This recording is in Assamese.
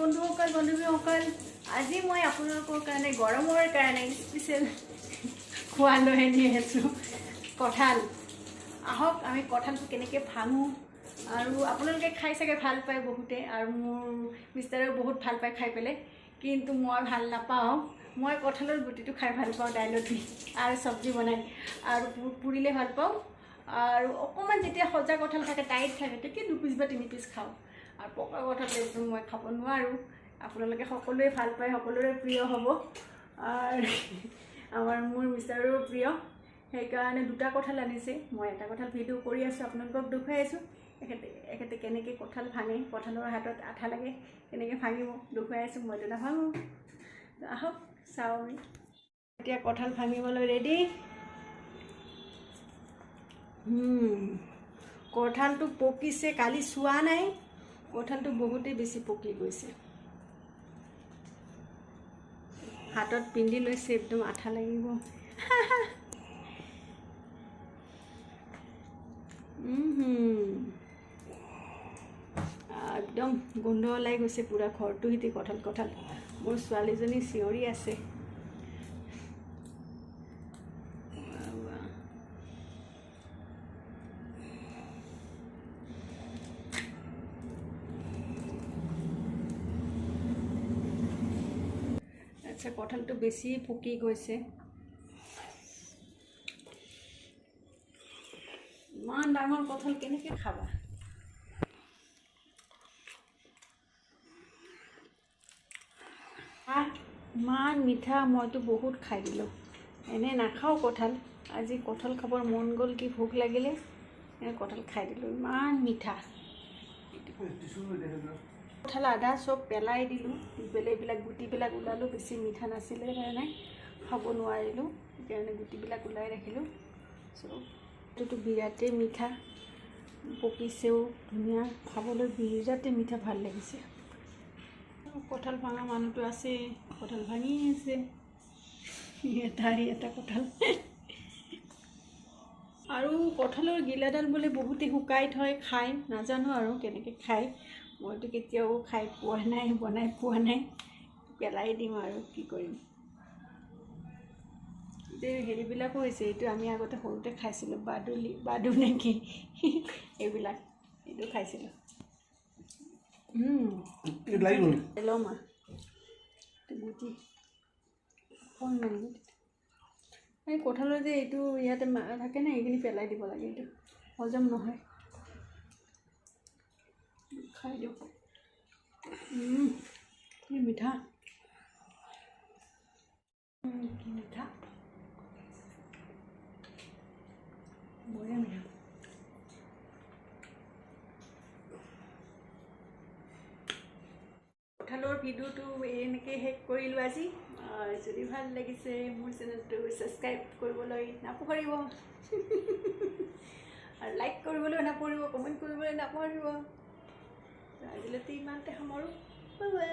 বন্ধুসকল বান্ধৱীসকল আজি মই আপোনালোকৰ কাৰণে গৰমৰ কাৰণে স্পেচিয়েল খোৱা লৈ আনি আছোঁ কঁঠাল। আহক আমি কঁঠালটো কেনেকৈ ভাঙো আৰু আপোনালোকে খাই চাগে ভাল পায় বহুতে আৰু মোৰ মিষ্টাৰেও বহুত ভাল পায় খাই পেলাই, কিন্তু মই ভাল নাপাওঁ। মই কঁঠালৰ গুটিটো খাই ভাল পাওঁ দাইলত দি আৰু চব্জি বনাই আৰু পুৰিলে ভাল পাওঁ। আৰু অকণমান যেতিয়া সজা কঁঠাল থাকে টাইট থাকে তেতিয়া 2 পিচ বা 3 পিচ খাওঁ আৰু পকা কঁঠাল একদম মই খাব নোৱাৰোঁ। আপোনালোকে সকলোৱে ভাল পায়, সকলোৰে প্ৰিয় হ'ব আৰু মোৰ মিষ্টাৰৰো প্ৰিয়, সেইকাৰণে 2টা কঁঠাল আনিছে। মই এটা কঁঠাল ভিডিঅ' কৰি আছোঁ, আপোনালোকক দেখুৱাই আছোঁ। এখেতে কেনেকৈ কঁঠাল ভাঙে, কঁঠালৰ হাতত আঠা লাগে কেনেকৈ ভাঙিব দেখুৱাই আছোঁ। মইতো নাভাঙো, আহক চাওঁ আমি। এতিয়া কঁঠাল ভাঙিবলৈ ৰেডি। কঁঠালটো পকিছে, কালি চোৱা নাই, কঁঠালটো বহুতেই বেছি পকি গৈছে। হাতত পিন্ধি লৈছে, একদম আঠা লাগিব। একদম গোন্ধ ওলাই গৈছে পূৰা ঘৰটো সিটি কঁঠাল। মোৰ ছোৱালীজনী চিঞৰি আছে। আচ্ছা, কঁঠালটো বেছি পকি গৈছে। ইমান ডাঙৰ কঁঠাল কেনেকৈ খাবা? ইমান মিঠা, মইতো বহুত খাই দিলোঁ। এনেই নাখাওঁ কঁঠাল, আজি কঁঠাল খাবৰ মন গ'ল, কি ভোক লাগিলে কঁঠাল খাই দিলোঁ। ইমান মিঠা। কঁঠাল আধা চব পেলাই দিলোঁ, এইবিলাক গুটিবিলাক ওলালোঁ। বেছি মিঠা নাছিলে কাৰণে খাব নোৱাৰিলোঁ, সেইকাৰণে গুটিবিলাক ওলাই ৰাখিলোঁ। চব এইটোতো বিৰাটেই মিঠা, পকিছেও ধুনীয়া, খাবলৈ বিৰাটেই মিঠা, ভাল লাগিছে। কঁঠাল ভাঙা মানুহটো আছে, কঁঠাল ভাঙি আছে। এটা কঁঠাল। আৰু কঁঠালৰ গিলাডাল বোলে বহুতে শুকাই থয় খায়, নাজানো আৰু কেনেকৈ খায়। মইতো কেতিয়াও খাই পোৱা নাই, বনাই পোৱা নাই, পেলাই দিম আৰু কি কৰিম। হেৰিবিলাকো হৈছে, এইটো আমি আগতে সৰুতে খাইছিলোঁ, বাদু নেকি এইবিলাক, এইটো খাইছিলোঁ। ল'ম আৰু গুটি এই কঁঠালৰ যে এইটো ইয়াতে থাকে না, এইখিনি পেলাই দিব লাগে, এইটো হজম নহয়। খাই দিওঁ, কি মিঠা, কি মিঠা, বঢ়িয়া মিঠা। কঁঠালৰ ভিডিঅ'টো এনেকৈ শেষ কৰিলোঁ আজি। যদি ভাল লাগিছে মোৰ চেনেলটো ছাবস্ক্ৰাইব কৰিবলৈ নাপাহৰিব আৰু লাইক কৰিবলৈ নাপাহৰিব, কমেণ্ট কৰিবলৈ নাপাহৰিব। আজিলৈকে ইমানতে সামৰোঁ, বাই বাই।